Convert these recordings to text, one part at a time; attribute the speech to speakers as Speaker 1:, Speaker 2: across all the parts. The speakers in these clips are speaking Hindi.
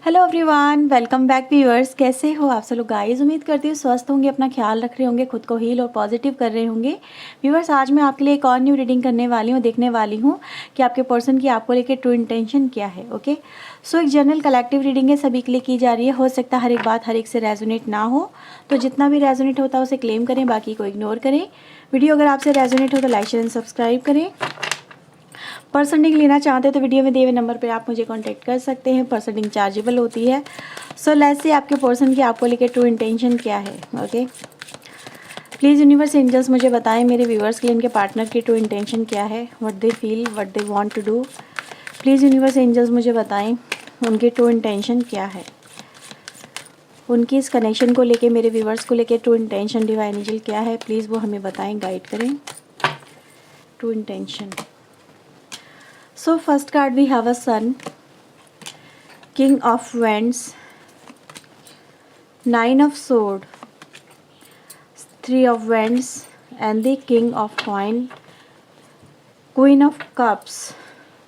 Speaker 1: Hello everyone, welcome back viewers. कैसे हो आप सब लोग गाइस? उम्मीद करती हूँ स्वस्थ होंगे, अपना ख्याल रख रहे होंगे, खुद को हील और पॉजिटिव कर रहे होंगे। व्यूअर्स, आज मैं आपके लिए एक और न्यू रीडिंग करने वाली हूँ, देखने वाली हूँ कि आपके पर्सन की आपको लेके ट्रू इंटेंशन क्या है। ओके, सो एक जनरल कलेक्टिव रीडिंग है, सभी के लिए की जा रही है। हो सकता है हर एक बात हर एक से रेजोनेट ना हो, तो जितना भी रेजोनेट होता है उसे क्लेम करें, बाकी को इग्नोर करें। वीडियो अगर आपसे रेजोनेट हो तो लाइक शेयर एंड सब्सक्राइब करें। पर्सन रीडिंग लेना चाहते हैं तो वीडियो में दिए हुए नंबर पर आप मुझे कांटेक्ट कर सकते हैं। पर्सन रीडिंग चार्जेबल होती है। सो लेट्स सी आपके पर्सन की आपको लेके ट्रू इंटेंशन क्या है। ओके, प्लीज़ यूनिवर्स एंजल्स मुझे बताएं मेरे व्यूअर्स के लिए इनके पार्टनर की ट्रू इंटेंशन क्या है, what they feel, what they want to do. Please universe angels मुझे बताएं उनकी ट्रू इंटेंशन क्या है, उनकी इस कनेक्शन को लेके, मेरे व्यूअर्स को लेके ट्रू इंटेंशन डिवाइन एंजल क्या है। प्लीज़ वो हमें बताएं, गाइड करें। True intention. So first card we have a Sun, King of Wands, Nine of Sword, Three of Wands and the King of Coin, Queen of Cups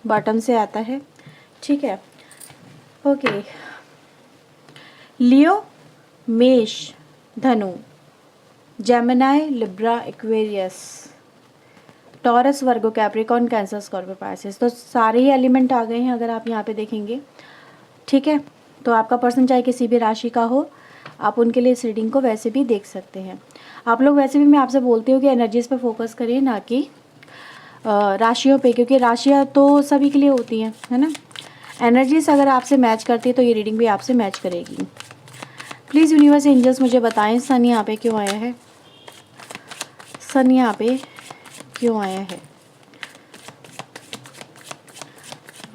Speaker 1: bottom से आता है। ठीक है, ओके। लियो, मेष, धनु, जेमिनी, लिब्रा, एक्वेरियस, टॉरस, वर्गो, कैप्रिकॉर्न, कैंसर, स्कॉर्पियो, पाइसेस। तो सारे ही एलिमेंट आ गए हैं अगर आप यहाँ पे देखेंगे। ठीक है, तो आपका पर्सन चाहे किसी भी राशि का हो, आप उनके लिए इस रीडिंग को वैसे भी देख सकते हैं। आप लोग वैसे भी, मैं आपसे बोलती हूँ कि एनर्जीज पे फोकस करिए, ना कि राशियों पे, क्योंकि राशियाँ तो सभी के लिए होती हैं, है ना। एनर्जीज अगर आपसे मैच करती है तो ये रीडिंग भी आपसे मैच करेगी। प्लीज़ यूनिवर्स एंजल्स मुझे बताएं सन यहाँ पे क्यों आया है, सन यहाँ पे क्यों आया है,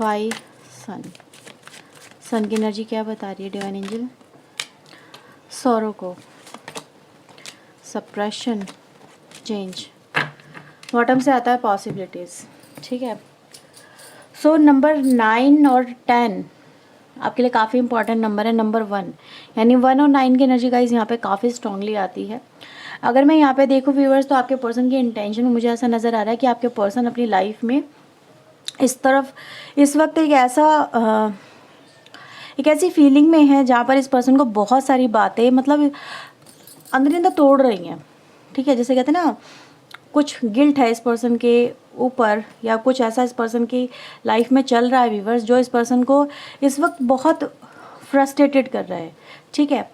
Speaker 1: वाई सन, सन की एनर्जी क्या बता रही है डिवाइन एंजल। सौरों को, सप्रेशन, चेंज, बॉटम से आता है पॉसिबिलिटीज़। ठीक है, सो नंबर 9 और 10 आपके लिए काफ़ी इंपॉर्टेंट नंबर है। नंबर 1 यानी 1 और 9 की एनर्जी गाइस यहाँ पे काफ़ी स्ट्रांगली आती है। अगर मैं यहाँ पे देखूँ व्यूअर्स, तो आपके पर्सन की इंटेंशन में मुझे ऐसा नज़र आ रहा है कि आपके पर्सन अपनी लाइफ में इस तरफ इस वक्त एक ऐसी फीलिंग में है जहाँ पर इस पर्सन को बहुत सारी बातें मतलब अंदर ही अंदर तोड़ रही हैं। ठीक है, जैसे कहते हैं ना, कुछ गिल्ट है इस पर्सन के ऊपर, या कुछ ऐसा इस पर्सन की लाइफ में चल रहा है व्यूअर्स, जो इस पर्सन को इस वक्त बहुत फ्रस्ट्रेटेड कर रहा है। ठीक है,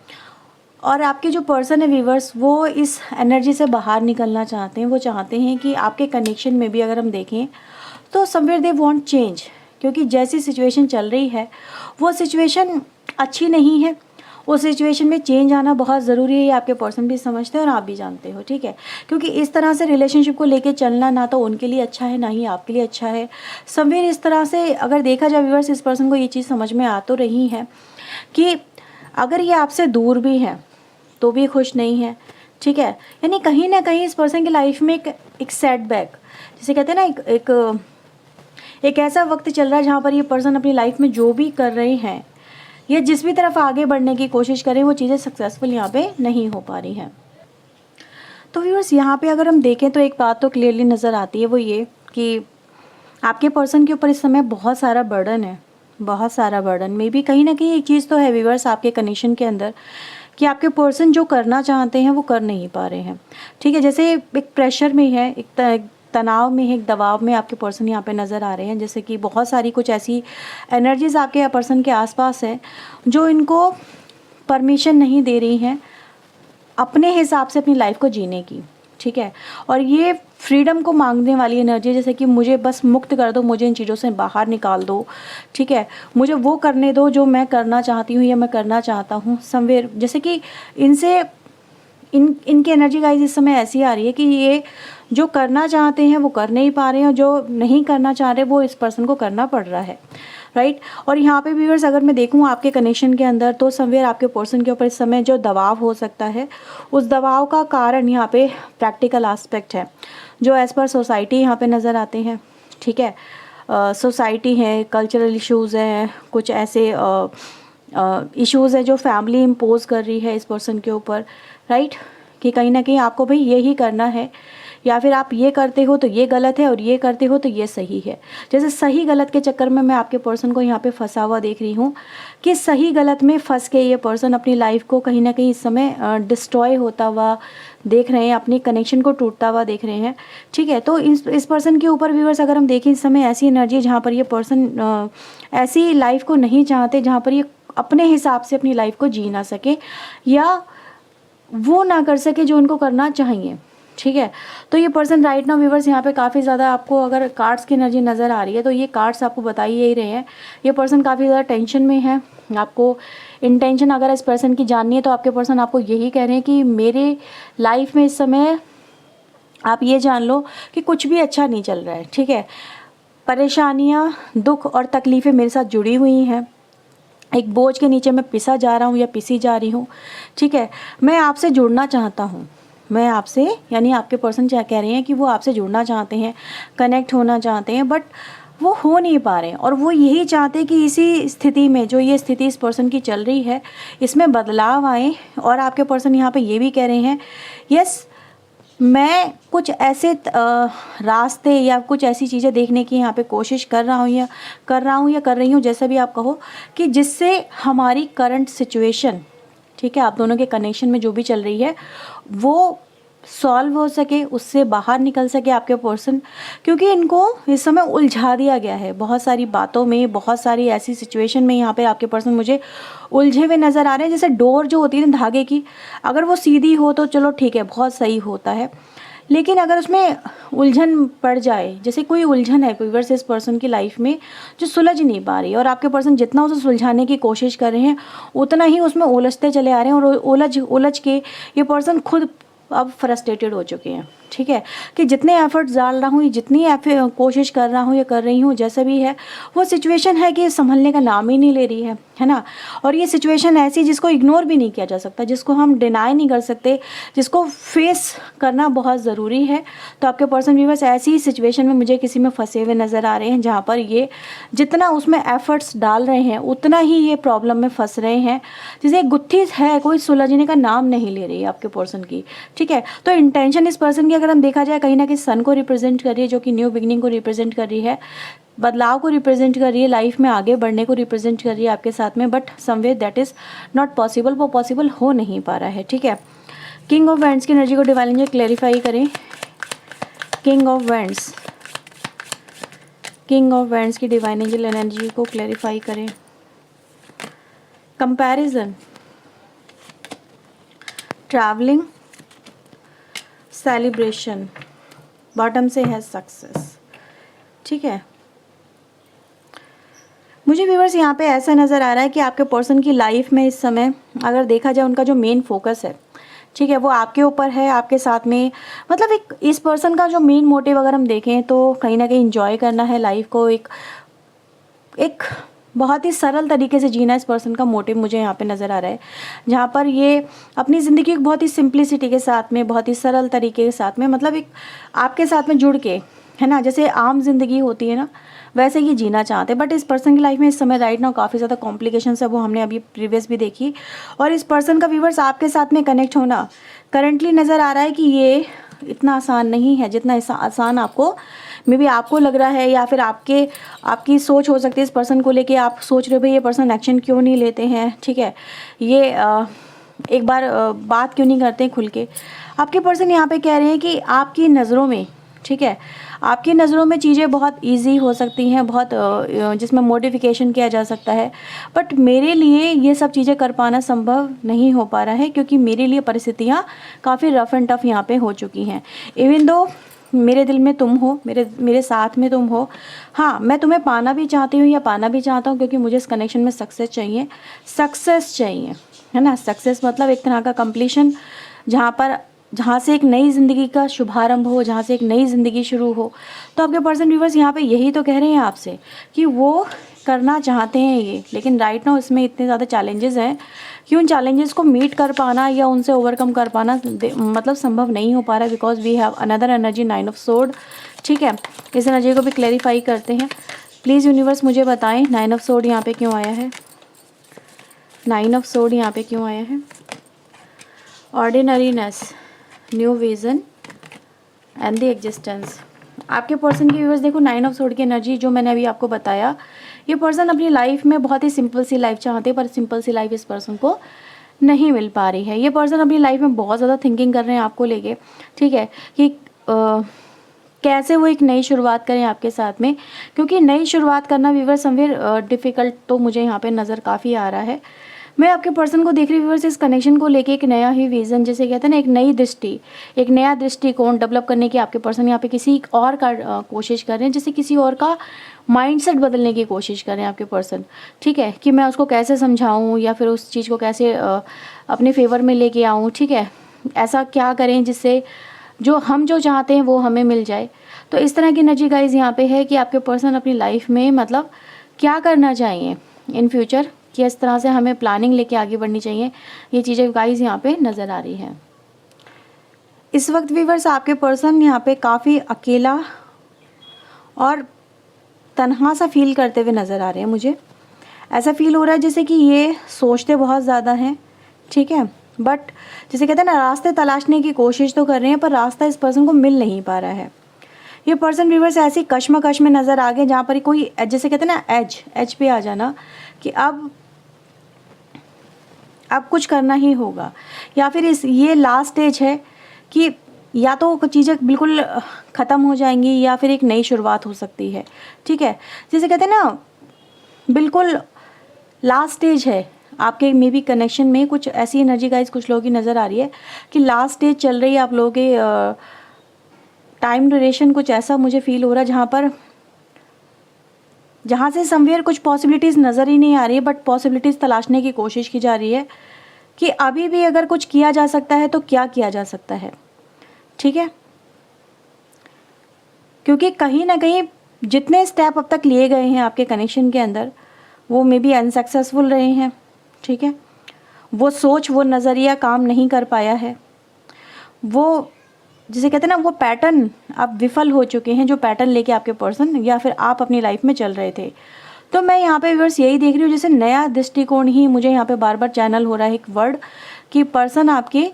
Speaker 1: और आपके जो पर्सन है व्यूअर्स, वो इस एनर्जी से बाहर निकलना चाहते हैं। वो चाहते हैं कि आपके कनेक्शन में भी अगर हम देखें तो समवेयर दे वांट चेंज, क्योंकि जैसी सिचुएशन चल रही है वो सिचुएशन अच्छी नहीं है। उस सिचुएशन में चेंज आना बहुत ज़रूरी है, ये आपके पर्सन भी समझते हैं और आप भी जानते हो। ठीक है, क्योंकि इस तरह से रिलेशनशिप को लेके चलना ना तो उनके लिए अच्छा है, ना ही आपके लिए अच्छा है। समवेयर इस तरह से अगर देखा जाए व्यूअर्स, इस पर्सन को ये चीज़ समझ में आ तो रही है कि अगर ये आपसे दूर भी है तो भी खुश नहीं है। ठीक है, यानी कहीं ना कहीं इस पर्सन की लाइफ में एक सेटबैक, जिसे कहते हैं ना, एक ऐसा वक्त चल रहा है जहाँ पर ये पर्सन अपनी लाइफ में जो भी कर रहे हैं, ये जिस भी तरफ आगे बढ़ने की कोशिश करें, वो चीज़ें सक्सेसफुल यहाँ पे नहीं हो पा रही हैं। तो व्यूअर्स, यहाँ पे अगर हम देखें तो एक बात तो क्लियरली नज़र आती है, वो ये कि आपके पर्सन के ऊपर इस समय बहुत सारा बर्डन है, बहुत सारा बर्डन। मे बी कहीं ना कहीं एक चीज़ तो है व्यूअर्स आपके कनेक्शन के अंदर, कि आपके पर्सन जो करना चाहते हैं वो कर नहीं पा रहे हैं। ठीक है, जैसे एक प्रेशर में है, एक तनाव में है, एक दबाव में आपके पर्सन यहाँ पे नज़र आ रहे हैं। जैसे कि बहुत सारी कुछ ऐसी एनर्जीज आपके पर्सन के आसपास है जो इनको परमिशन नहीं दे रही हैं अपने हिसाब से अपनी लाइफ को जीने की। ठीक है, और ये फ्रीडम को मांगने वाली एनर्जी, जैसे कि मुझे बस मुक्त कर दो, मुझे इन चीज़ों से बाहर निकाल दो। ठीक है, मुझे वो करने दो जो मैं करना चाहती हूँ या मैं करना चाहता हूँ। समवेयर जैसे कि इनकी एनर्जी गाइज इस समय ऐसी आ रही है कि ये जो करना चाहते हैं वो कर नहीं पा रहे हैं, और जो नहीं करना चाह रहे वो इस पर्सन को करना पड़ रहा है। राइट, और यहाँ पे व्यूअर्स अगर मैं देखूँ आपके कनेक्शन के अंदर, तो समवेयर आपके पर्सन के ऊपर इस समय जो दबाव हो सकता है, उस दबाव का कारण यहाँ पे प्रैक्टिकल एस्पेक्ट है, जो एज़ पर सोसाइटी यहाँ पे नज़र आते हैं। ठीक है, सोसाइटी है, कल्चरल इश्यूज़ हैं, कुछ ऐसे इश्यूज़ है जो फैमिली इम्पोज कर रही है इस पर्सन के ऊपर। राइट, कि कहीं ना कहीं आपको भाई यही करना है, या फिर आप ये करते हो तो ये गलत है और ये करते हो तो ये सही है। जैसे सही गलत के चक्कर में मैं आपके पर्सन को यहाँ पे फंसा हुआ देख रही हूँ कि सही गलत में फंस के ये पर्सन अपनी लाइफ को कहीं ना कहीं इस समय डिस्ट्रॉय होता हुआ देख रहे हैं, अपनी कनेक्शन को टूटता हुआ देख रहे हैं। ठीक है, तो इस पर्सन के ऊपर व्यूअर्स अगर हम देखें इस समय ऐसी एनर्जी जहाँ पर ये पर्सन ऐसी लाइफ को नहीं चाहते जहाँ पर ये अपने हिसाब से अपनी लाइफ को जी ना सके या वो ना कर सके जो उनको करना चाहिए। ठीक है, तो ये पर्सन राइट नाउ व्यूअर्स यहाँ पे काफ़ी ज़्यादा आपको अगर कार्ड्स की एनर्जी नज़र आ रही है तो ये कार्ड्स आपको बता ही यही रहे हैं, ये पर्सन काफ़ी ज़्यादा टेंशन में है। आपको इंटेंशन अगर इस पर्सन की जाननी है तो आपके पर्सन आपको यही कह रहे हैं कि मेरे लाइफ में इस समय आप ये जान लो कि कुछ भी अच्छा नहीं चल रहा है। ठीक है, परेशानियाँ, दुख और तकलीफ़ें मेरे साथ जुड़ी हुई हैं, एक बोझ के नीचे मैं पिसा जा रहा हूँ या पिसी जा रही हूँ। ठीक है, मैं आपसे जुड़ना चाहता हूँ, मैं आपसे यानी आपके पर्सन क्या कह रहे हैं कि वो आपसे जुड़ना चाहते हैं, कनेक्ट होना चाहते हैं, बट वो हो नहीं पा रहे हैं और वो यही चाहते हैं कि इसी स्थिति में जो ये स्थिति इस पर्सन की चल रही है इसमें बदलाव आए। और आपके पर्सन यहाँ पे ये भी कह रहे हैं यस मैं कुछ ऐसे रास्ते या कुछ ऐसी चीज़ें देखने की यहाँ पे कोशिश कर रहा हूँ या कर रही हूँ, जैसा भी आप कहो, कि जिससे हमारी करंट सिचुएशन, ठीक है, आप दोनों के कनेक्शन में जो भी चल रही है वो सॉल्व हो सके, उससे बाहर निकल सके आपके पर्सन, क्योंकि इनको इस समय उलझा दिया गया है बहुत सारी बातों में, बहुत सारी ऐसी सिचुएशन में यहाँ पे आपके पर्सन मुझे उलझे हुए नज़र आ रहे हैं। जैसे डोर जो होती है ना धागे की, अगर वो सीधी हो तो चलो ठीक है, बहुत सही होता है, लेकिन अगर उसमें उलझन पड़ जाए, जैसे कोई उलझन है कोई वर्स इस पर्सन की लाइफ में जो सुलझ नहीं पा रही है और आपके पर्सन जितना उसे सुलझाने की कोशिश कर रहे हैं उतना ही उसमें उलझते चले आ रहे हैं और उलझ के ये पर्सन खुद अब फ्रस्ट्रेटेड हो चुके हैं। ठीक है, कि जितने एफर्ट्स डाल रहा हूँ, जितनी कोशिश कर रहा हूँ या कर रही हूँ, जैसा भी है वो सिचुएशन है कि संभलने का नाम ही नहीं ले रही है ना। और ये सिचुएशन ऐसी जिसको इग्नोर भी नहीं किया जा सकता, जिसको हम डिनाई नहीं कर सकते, जिसको फेस करना बहुत ज़रूरी है। तो आपके पर्सन भी बस ऐसी सिचुएशन में मुझे किसी में फंसे हुए नज़र आ रहे हैं जहाँ पर ये जितना उसमें एफर्ट्स डाल रहे हैं उतना ही ये प्रॉब्लम में फंस रहे हैं। जैसे गुत्थी है, कोई सुलझने का नाम नहीं ले रही है आपके पर्सन की। ठीक है, तो इंटेंशन इस पर्सन की अगर हम देखा जाए कहीं ना कहीं सन को रिप्रेजेंट कर रही है, जो कि न्यू बिगनिंग को रिप्रेजेंट कर रही है, बदलाव को रिप्रेजेंट कर रही है, लाइफ में आगे बढ़ने को रिप्रेजेंट कर रही है आपके साथ में, but someway that is not possible, वो पॉसिबल हो नहीं पा रहा है। ठीक है, किंग ऑफ वैंड्स की एनर्जी को डिवाइन एंजल क्लैरिफाई करें। King of wands, king of wands की डिवाइन एंजल एनर्जी को क्लैरिफाई करें। कंपैरिजन, ट्रैवलिंग, सेलिब्रेशन, बॉटम से है सक्सेस। ठीक है, मुझे व्यूअर्स यहाँ पे ऐसा नज़र आ रहा है कि आपके पर्सन की लाइफ में इस समय अगर देखा जाए उनका जो मेन फोकस है, ठीक है, वो आपके ऊपर है, आपके साथ में, मतलब एक इस पर्सन का जो मेन मोटिव अगर हम देखें तो कहीं ना कहीं इंजॉय करना है लाइफ को, एक बहुत ही सरल तरीके से जीना इस पर्सन का मोटिव मुझे यहाँ पे नज़र आ रहा है, जहाँ पर ये अपनी ज़िंदगी को बहुत ही सिंप्लिसिटी के साथ में, बहुत ही सरल तरीके के साथ में, मतलब एक आपके साथ में जुड़ के, है ना, जैसे आम जिंदगी होती है ना वैसे ये जीना चाहते हैं। बट इस पर्सन की लाइफ में इस समय राइट नाउ काफ़ी ज़्यादा कॉम्प्लिकेशंस है, वो हमने अभी प्रीवियस भी देखी, और इस पर्सन का व्यूअर्स आपके साथ में कनेक्ट होना करंटली नज़र आ रहा है कि ये इतना आसान नहीं है जितना आसान आपको मे बी आपको लग रहा है, या फिर आपकी सोच हो सकती है इस पर्सन को लेके, आप सोच रहे हो भाई ये पर्सन एक्शन क्यों नहीं लेते हैं। ठीक है, ये एक बार बात क्यों नहीं करते खुल के। आपके पर्सन यहाँ पे कह रहे हैं कि आपकी नज़रों में, ठीक है, आपकी नज़रों में चीज़ें बहुत इजी हो सकती हैं, बहुत जिसमें मॉडिफिकेशन किया जा सकता है, बट मेरे लिए ये सब चीज़ें कर पाना संभव नहीं हो पा रहा है, क्योंकि मेरे लिए परिस्थितियाँ काफ़ी रफ़ एंड टफ यहाँ पे हो चुकी हैं। इवन दो मेरे दिल में तुम हो, मेरे साथ में तुम हो, हाँ मैं तुम्हें पाना भी चाहती हूँ या पाना भी चाहता हूँ, क्योंकि मुझे इस कनेक्शन में सक्सेस चाहिए, है ना। सक्सेस मतलब एक तरह का कंप्लीशन, जहाँ से एक नई ज़िंदगी का शुभारंभ हो, जहाँ से एक नई ज़िंदगी शुरू हो। तो आपके पर्सन व्यूवर्स यहाँ पे यही तो कह रहे हैं आपसे कि वो करना चाहते हैं ये, लेकिन राइट नाउ इसमें इतने ज़्यादा चैलेंजेस हैं कि उन चैलेंजेस को मीट कर पाना या उनसे ओवरकम कर पाना मतलब संभव नहीं हो पा रहा है, because we have another energy 9 of sword. ठीक है, इस एनर्जी को भी क्लैरिफाई करते हैं। प्लीज़ यूनिवर्स मुझे बताएं 9 ऑफ सोर्ड यहाँ पे क्यों आया है, 9 ऑफ सोर्ड यहाँ पे क्यों आया है। Ordinariness, new vision, and the existence. आपके पर्सन की व्यूअर्स देखो 9 ऑफ सोर्ड की एनर्जी जो मैंने अभी आपको बताया, ये पर्सन अपनी लाइफ में बहुत ही सिंपल सी लाइफ चाहते हैं, पर सिंपल सी लाइफ इस पर्सन को नहीं मिल पा रही है। ये पर्सन अपनी लाइफ में बहुत ज़्यादा थिंकिंग कर रहे हैं आपको लेके, ठीक है, कि कैसे वो एक नई शुरुआत करें आपके साथ में, क्योंकि नई शुरुआत करना व्यूअर समवेयर डिफ़िकल्ट तो मुझे यहाँ पे नज़र काफ़ी आ रहा है। मैं आपके पर्सन को देख रही व्यूअर्स इस कनेक्शन को लेके एक नया ही विज़न, जैसे कहते हैं ना, एक नई दृष्टि, एक नया दृष्टिकोण डेवलप करने की आपके पर्सन यहाँ पे किसी और का कोशिश कर रहे हैं, जैसे किसी और का माइंडसेट बदलने की कोशिश कर रहे हैं आपके पर्सन, ठीक है, कि मैं उसको कैसे समझाऊँ या फिर उस चीज़ को कैसे अपने फेवर में लेके आऊँ, ठीक है, ऐसा क्या करें जिससे जो चाहते हैं वो हमें मिल जाए। तो इस तरह की एनर्जी गाइज यहाँ पे है कि आपके पर्सन अपनी लाइफ में मतलब क्या करना चाहिए इन फ्यूचर, किस तरह से हमें प्लानिंग लेके आगे बढ़नी चाहिए, ये चीज़ें गाइज यहाँ पे नज़र आ रही हैं। इस वक्त व्यूअर्स आपके पर्सन यहाँ पे काफ़ी अकेला और तन्हा सा फील करते हुए नज़र आ रहे हैं। मुझे ऐसा फील हो रहा है जैसे कि ये सोचते बहुत ज़्यादा हैं, ठीक है, बट जैसे कहते हैं ना, रास्ते तलाशने की कोशिश तो कर रहे हैं पर रास्ता इस पर्सन को मिल नहीं पा रहा है। ये पर्सन व्यूअर्स ऐसी कश्मकश में नज़र आ गए जहाँ पर कोई, जैसे कहते हैं ना, एज पे आ जाना कि अब कुछ करना ही होगा, या फिर ये लास्ट स्टेज है कि या तो कुछ चीज़ें बिल्कुल ख़त्म हो जाएंगी या फिर एक नई शुरुआत हो सकती है, ठीक है, जैसे कहते हैं ना, बिल्कुल लास्ट स्टेज है आपके मे बी कनेक्शन में। कुछ ऐसी एनर्जी गाइज कुछ लोगों की नज़र आ रही है कि लास्ट स्टेज चल रही है आप लोगों के, टाइम ड्यूरेशन कुछ ऐसा मुझे फील हो रहा है जहाँ से समवेयर कुछ पॉसिबिलिटीज़ नज़र ही नहीं आ रही है, बट पॉसिबिलिटीज़ तलाशने की कोशिश की जा रही है कि अभी भी अगर कुछ किया जा सकता है तो क्या किया जा सकता है, ठीक है, क्योंकि कहीं ना कहीं जितने स्टेप अब तक लिए गए हैं आपके कनेक्शन के अंदर वो मे बी अनसक्सेसफुल रहे हैं, ठीक है, वो सोच वो नज़रिया काम नहीं कर पाया है, वो जिसे कहते हैं ना, वो पैटर्न आप विफल हो चुके हैं, जो पैटर्न लेके आपके पर्सन या फिर आप अपनी लाइफ में चल रहे थे। तो मैं यहाँ पे व्यूअर्स यही देख रही हूँ, जैसे नया दृष्टिकोण ही मुझे यहाँ पे बार बार चैनल हो रहा है, एक वर्ड कि पर्सन आपके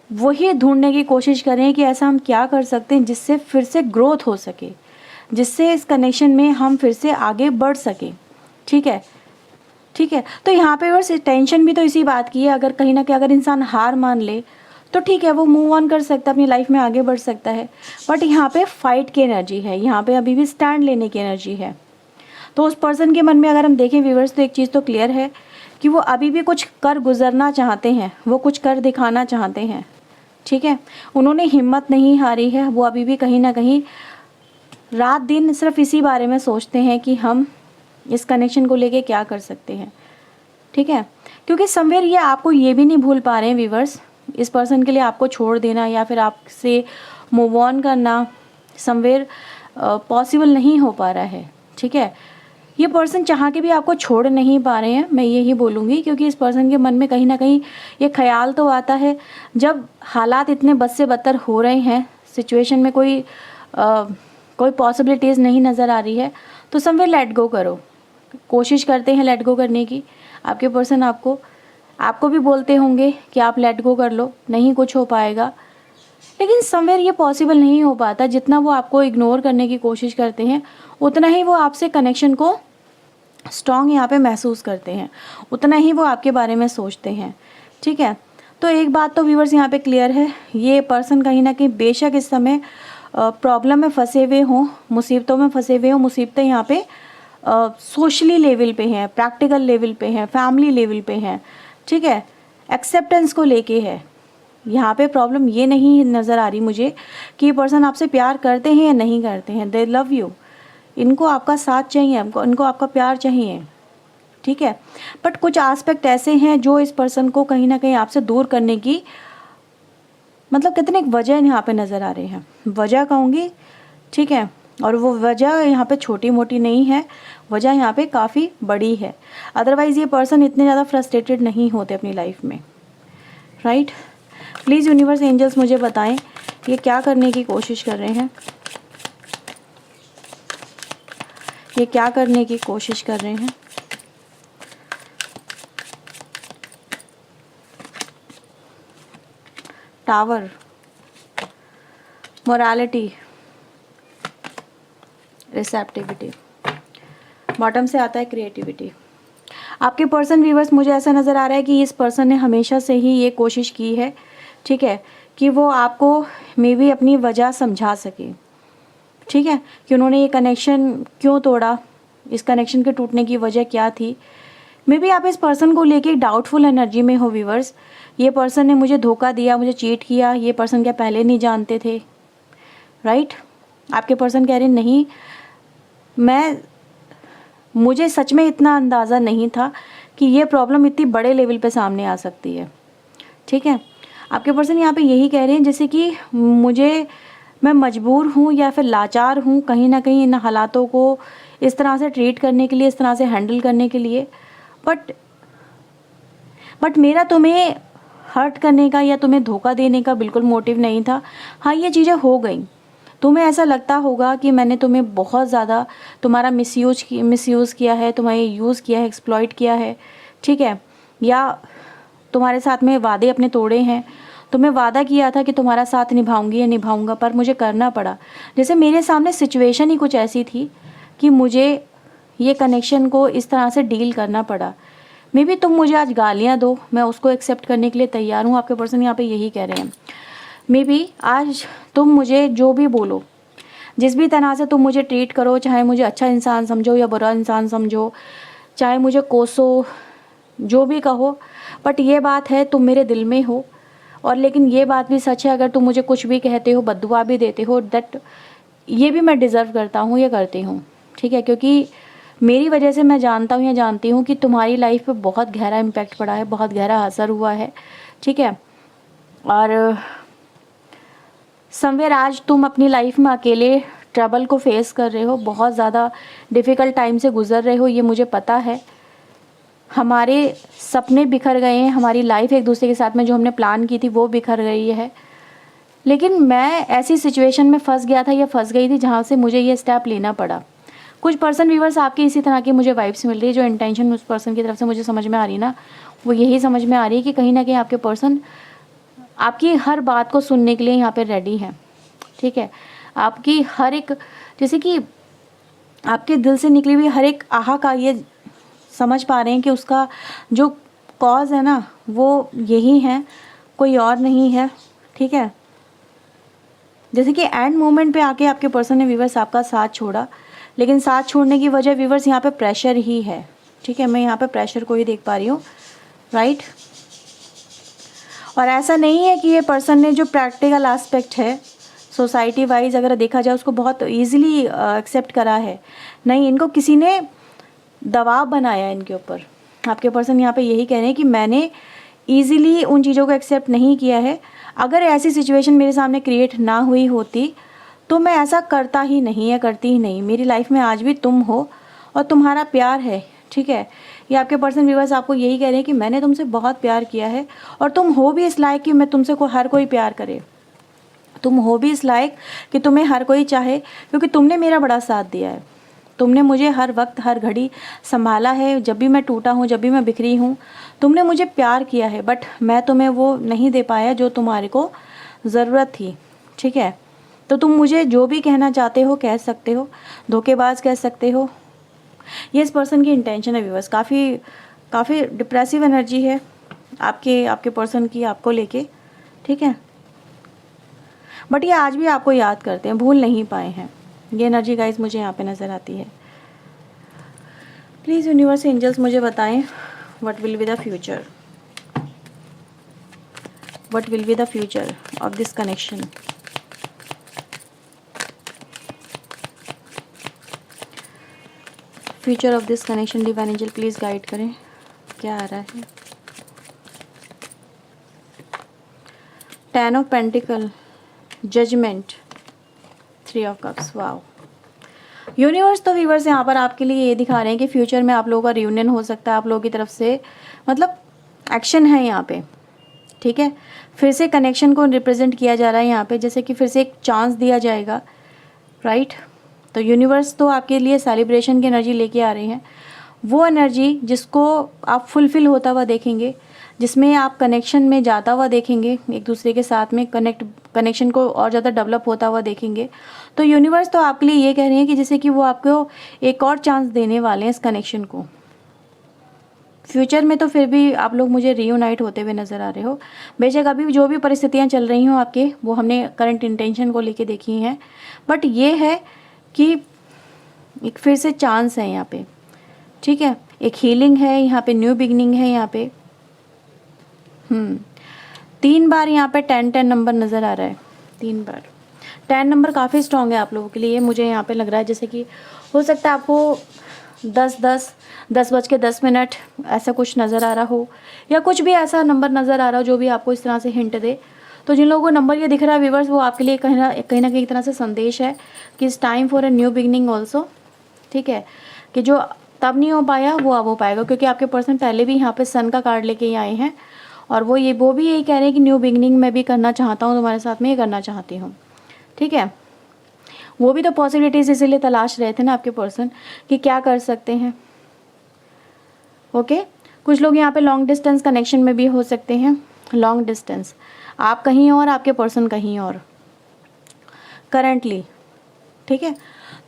Speaker 1: वही ढूंढने की कोशिश कर रहे हैं कि ऐसा हम क्या कर सकते हैं जिससे फिर से ग्रोथ हो सके, जिससे इस कनेक्शन में हम फिर से आगे बढ़ सकें, ठीक है, ठीक है। तो यहाँ पे व्यूअर्स टेंशन भी तो इसी बात की है, अगर कहीं ना कहीं अगर इंसान हार मान ले तो ठीक है, वो मूव ऑन कर सकता है, अपनी लाइफ में आगे बढ़ सकता है, बट यहाँ पे फाइट की एनर्जी है, यहाँ पे अभी भी स्टैंड लेने की एनर्जी है। तो उस पर्सन के मन में अगर हम देखें व्यूअर्स तो एक चीज़ तो क्लियर है कि वो अभी भी कुछ कर गुजरना चाहते हैं, वो कुछ कर दिखाना चाहते हैं, ठीक है, उन्होंने हिम्मत नहीं हारी है, वो अभी भी कहीं ना कहीं रात दिन सिर्फ इसी बारे में सोचते हैं कि हम इस कनेक्शन को लेके क्या कर सकते हैं, ठीक है, क्योंकि समवेयर ये आपको ये भी नहीं भूल पा रहे हैं व्यूअर्स, इस पर्सन के लिए आपको छोड़ देना या फिर आपसे मूव ऑन करना समवेयर पॉसिबल नहीं हो पा रहा है, ठीक है, ये पर्सन चाह के भी आपको छोड़ नहीं पा रहे हैं, मैं यही बोलूँगी, क्योंकि इस पर्सन के मन में कहीं ना कहीं ये ख्याल तो आता है जब हालात इतने बद से बदतर हो रहे हैं, सिचुएशन में कोई पॉसिबिलिटीज़ नहीं नज़र आ रही है, तो समवेयर लेट गो करो, कोशिश करते हैं लेट गो करने की। आपके पर्सन आपको भी बोलते होंगे कि आप लेट गो कर लो, नहीं कुछ हो पाएगा, लेकिन समवेयर ये पॉसिबल नहीं हो पाता। जितना वो आपको इग्नोर करने की कोशिश करते हैं उतना ही वो आपसे कनेक्शन को स्ट्रॉन्ग यहाँ पे महसूस करते हैं, उतना ही वो आपके बारे में सोचते हैं, ठीक है। तो एक बात तो व्यूअर्स यहाँ पे क्लियर है, ये पर्सन कहीं ना कहीं बेशक इस समय प्रॉब्लम में फंसे हुए हों, मुसीबतों में फंसे हुए हों, मुसीबतें यहाँ पे सोशली लेवल पे हैं, प्रैक्टिकल लेवल पे हैं, फैमिली लेवल पे हैं, ठीक है, एक्सेप्टेंस को लेके है। यहाँ पे प्रॉब्लम ये नहीं नज़र आ रही मुझे कि ये पर्सन आपसे प्यार करते हैं या नहीं करते हैं, दे लव यू, इनको आपका साथ चाहिए, इनको आपका प्यार चाहिए, ठीक है, बट कुछ एस्पेक्ट ऐसे हैं जो इस पर्सन को कहीं ना कहीं आपसे दूर करने की मतलब कितने एक वजह यहाँ पे नज़र आ रहे हैं, वजह कहूँगी, ठीक है, और वो वजह यहाँ पे छोटी मोटी नहीं है, वजह यहाँ पे काफ़ी बड़ी है, अदरवाइज़ ये पर्सन इतने ज़्यादा फ्रस्ट्रेटेड नहीं होते अपनी लाइफ में, राइट। प्लीज़ यूनिवर्स एंजल्स मुझे बताएं ये क्या करने की कोशिश कर रहे हैं, ये क्या करने की कोशिश कर रहे हैं। Tower, morality, receptivity. बॉटम से आता है क्रिएटिविटी। आपके पर्सन व्यूअर्स, मुझे ऐसा नज़र आ रहा है कि इस पर्सन ने हमेशा से ही ये कोशिश की है, ठीक है, कि वो आपको मे बी अपनी वजह समझा सके, ठीक है, कि उन्होंने ये कनेक्शन क्यों तोड़ा, इस कनेक्शन के टूटने की वजह क्या थी। मे बी आप इस पर्सन को लेके डाउटफुल एनर्जी में हो व्यूअर्स। ये पर्सन ने मुझे धोखा दिया, मुझे चीट किया, ये पर्सन क्या पहले नहीं जानते थे, राइट। आपके पर्सन कह रहे नहीं, मुझे सच में इतना अंदाज़ा नहीं था कि ये प्रॉब्लम इतनी बड़े लेवल पे सामने आ सकती है, ठीक है। आपके पर्सन यहाँ पे यही कह रहे हैं जैसे कि मैं मजबूर हूँ या फिर लाचार हूँ कहीं ना कहीं इन हालातों को इस तरह से ट्रीट करने के लिए, इस तरह से हैंडल करने के लिए, बट मेरा तुम्हें हर्ट करने का या तुम्हें धोखा देने का बिल्कुल मोटिव नहीं था। हाँ, ये चीज़ें हो गई, तुम्हें ऐसा लगता होगा कि मैंने तुम्हें बहुत ज़्यादा तुम्हारा मिसयूज़ किया है, तुम्हें यूज़ किया है, एक्सप्लॉइट किया है, ठीक है, या तुम्हारे साथ में वादे अपने तोड़े हैं। तुम्हें वादा किया था कि तुम्हारा साथ निभाऊंगी या निभाऊंगा, पर मुझे करना पड़ा। जैसे मेरे सामने सिचुएशन ही कुछ ऐसी थी कि मुझे ये कनेक्शन को इस तरह से डील करना पड़ा। मे बी तुम मुझे आज गालियाँ दो, मैं उसको एक्सेप्ट करने के लिए तैयार हूँ। आपके पर्सन यहाँ पे यही कह रहे हैं। मे बी आज तुम मुझे जो भी बोलो, जिस भी तरह से तुम मुझे ट्रीट करो, चाहे मुझे अच्छा इंसान समझो या बुरा इंसान समझो, चाहे मुझे कोसो, जो भी कहो, बट ये बात है तुम मेरे दिल में हो। और लेकिन ये बात भी सच है, अगर तुम मुझे कुछ भी कहते हो, बद्दुआ भी देते हो, दैट ये भी मैं डिज़र्व करता हूँ या करती हूँ, ठीक है, क्योंकि मेरी वजह से मैं जानता हूँ या जानती हूँ कि तुम्हारी लाइफ पे बहुत गहरा इम्पैक्ट पड़ा है, बहुत गहरा असर हुआ है, ठीक है। और समवेयर आज तुम अपनी लाइफ में अकेले ट्रबल को फेस कर रहे हो, बहुत ज़्यादा डिफ़िकल्ट टाइम से गुजर रहे हो, ये मुझे पता है। हमारे सपने बिखर गए हैं, हमारी लाइफ एक दूसरे के साथ में जो हमने प्लान की थी वो बिखर गई है। लेकिन मैं ऐसी सिचुएशन में फंस गया था या फंस गई थी जहाँ से मुझे ये स्टेप लेना पड़ा। कुछ पर्सन व्यूवर्स आपकी इसी तरह की मुझे वाइब्स मिल रही है, जो इंटेंशन उस पर्सन की तरफ से मुझे समझ में आ रही है ना, वो यही समझ में आ रही है कि कहीं ना कहीं आपके पर्सन आपकी हर बात को सुनने के लिए यहाँ पे रेडी है, ठीक है। आपकी हर एक, जैसे कि आपके दिल से निकली हुई हर एक आह का ये समझ पा रहे हैं कि उसका जो कॉज है ना वो यही है, कोई और नहीं है, ठीक है। जैसे कि एंड मोमेंट पे आके आपके पर्सन ने व्यूवर्स आपका साथ छोड़ा, लेकिन साथ छोड़ने की वजह व्यूवर्स यहाँ पे प्रेशर ही है, ठीक है। मैं यहाँ पे प्रेशर को ही देख पा रही हूँ, राइट। और ऐसा नहीं है कि ये पर्सन ने जो प्रैक्टिकल एस्पेक्ट है सोसाइटी वाइज अगर देखा जाए उसको बहुत ईजिली एक्सेप्ट करा है, नहीं, इनको किसी ने दबाव बनाया इनके ऊपर। आपके पर्सन यहाँ पे यही कह रहे हैं कि मैंने ईजिली उन चीज़ों को एक्सेप्ट नहीं किया है। अगर ऐसी सिचुएशन मेरे सामने क्रिएट ना हुई होती तो मैं ऐसा करता ही नहीं या करती ही नहीं। मेरी लाइफ में आज भी तुम हो और तुम्हारा प्यार है, ठीक है। ये आपके पर्सन व्यूअर्स आपको यही कह रहे हैं कि मैंने तुमसे बहुत प्यार किया है और तुम हो भी इस लायक कि मैं तुमसे को हर कोई प्यार करे, तुम हो भी इस लायक कि तुम्हें हर कोई चाहे, क्योंकि तुमने मेरा बड़ा साथ दिया है। तुमने मुझे हर वक्त हर घड़ी संभाला है, जब भी मैं टूटा हूँ, जब भी मैं बिखरी हूँ, तुमने मुझे प्यार किया है, बट मैं तुम्हें वो नहीं दे पाया जो तुम्हारे को ज़रूरत थी, ठीक है। तो तुम मुझे जो भी कहना चाहते हो कह सकते हो, धोखेबाज कह सकते हो। ये इस पर्सन की इंटेंशन है व्यूअर्स। काफ़ी डिप्रेसिव एनर्जी है आपके पर्सन की आपको लेके, ठीक है। बट ये आज भी आपको याद करते हैं, भूल नहीं पाए हैं। ये एनर्जी गाइस मुझे यहाँ पे नज़र आती है। प्लीज़ यूनिवर्स एंजल्स मुझे बताएं what will be the future, what will be the future of this connection. Future of this connection divine angel please guide करें, क्या आ रहा है। 10 of pentacle, judgement, 3 of cups. Wow universe तो व्यूवर्स यहाँ पर आपके लिए ये दिखा रहे हैं कि फ्यूचर में आप लोगों का रियूनियन हो सकता है। आप लोगों की तरफ से मतलब एक्शन है यहाँ पे, ठीक है। फिर से कनेक्शन को रिप्रेजेंट किया जा रहा है यहाँ पे, जैसे कि फिर से एक चांस दिया जाएगा, राइट। तो यूनिवर्स तो आपके लिए सेलिब्रेशन की एनर्जी लेके आ रहे हैं, वो एनर्जी जिसको आप फुलफिल होता हुआ देखेंगे, जिसमें आप कनेक्शन में जाता हुआ देखेंगे, एक दूसरे के साथ में कनेक्शन को और ज़्यादा डेवलप होता हुआ देखेंगे। तो यूनिवर्स तो आपके लिए ये कह रहे हैं कि जैसे कि वो आपको एक और चांस देने वाले हैं इस कनेक्शन को। फ्यूचर में तो फिर भी आप लोग मुझे रीयूनाइट होते हुए नज़र आ रहे हो। बेशक अभी जो भी परिस्थितियाँ चल रही हों आपके, वो हमने करंट इंटेंशन को लेके देखी हैं, बट ये है कि एक फिर से चांस है यहाँ पे, ठीक है। एक हीलिंग है यहाँ पे, न्यू बिगनिंग है यहाँ पे। 3 बार यहाँ पे 10-10 नंबर नज़र आ रहा है, 3 बार 10 नंबर काफ़ी स्ट्रॉन्ग है आप लोगों के लिए। मुझे यहाँ पे लग रहा है जैसे कि हो सकता है आपको 10:10 ऐसा कुछ नज़र आ रहा हो, या कुछ भी ऐसा नंबर नज़र आ रहा हो जो भी आपको इस तरह से हिंट दे। तो जिन लोगों को नंबर ये दिख रहा है व्यूअर्स, वो आपके लिए कहीं ना कहीं एक तरह से संदेश है कि it's time for a new beginning also, ठीक है। कि जो तब नहीं हो पाया वो अब हो पाएगा, क्योंकि आपके पर्सन पहले भी यहाँ पे सन का कार्ड लेके ही आए हैं, और वो भी यही कह रहे हैं कि न्यू बिगनिंग मैं भी करना चाहता हूँ, तुम्हारे साथ में ये करना चाहती हूँ, ठीक है। वो भी तो पॉसिबिलिटीज़ इसीलिए तलाश रहे थे ना आपके पर्सन कि क्या कर सकते हैं। ओके, कुछ लोग यहाँ पे लॉन्ग डिस्टेंस कनेक्शन में भी हो सकते हैं। लॉन्ग डिस्टेंस, आप कहीं और, आपके पर्सन कहीं और करंटली, ठीक है।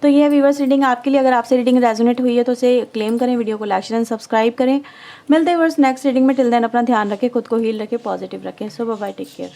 Speaker 1: तो ये है व्यूअर्स रीडिंग आपके लिए। अगर आपसे रीडिंग रेजोनेट हुई है तो उसे क्लेम करें, वीडियो को लाइक शेयर एंड सब्सक्राइब करें। मिलते हैं व्यूअर्स नेक्स्ट रीडिंग में। टिल देन अपना ध्यान रखें, खुद को हील रखें, पॉजिटिव रखें। सो बाय बाय, टेक केयर।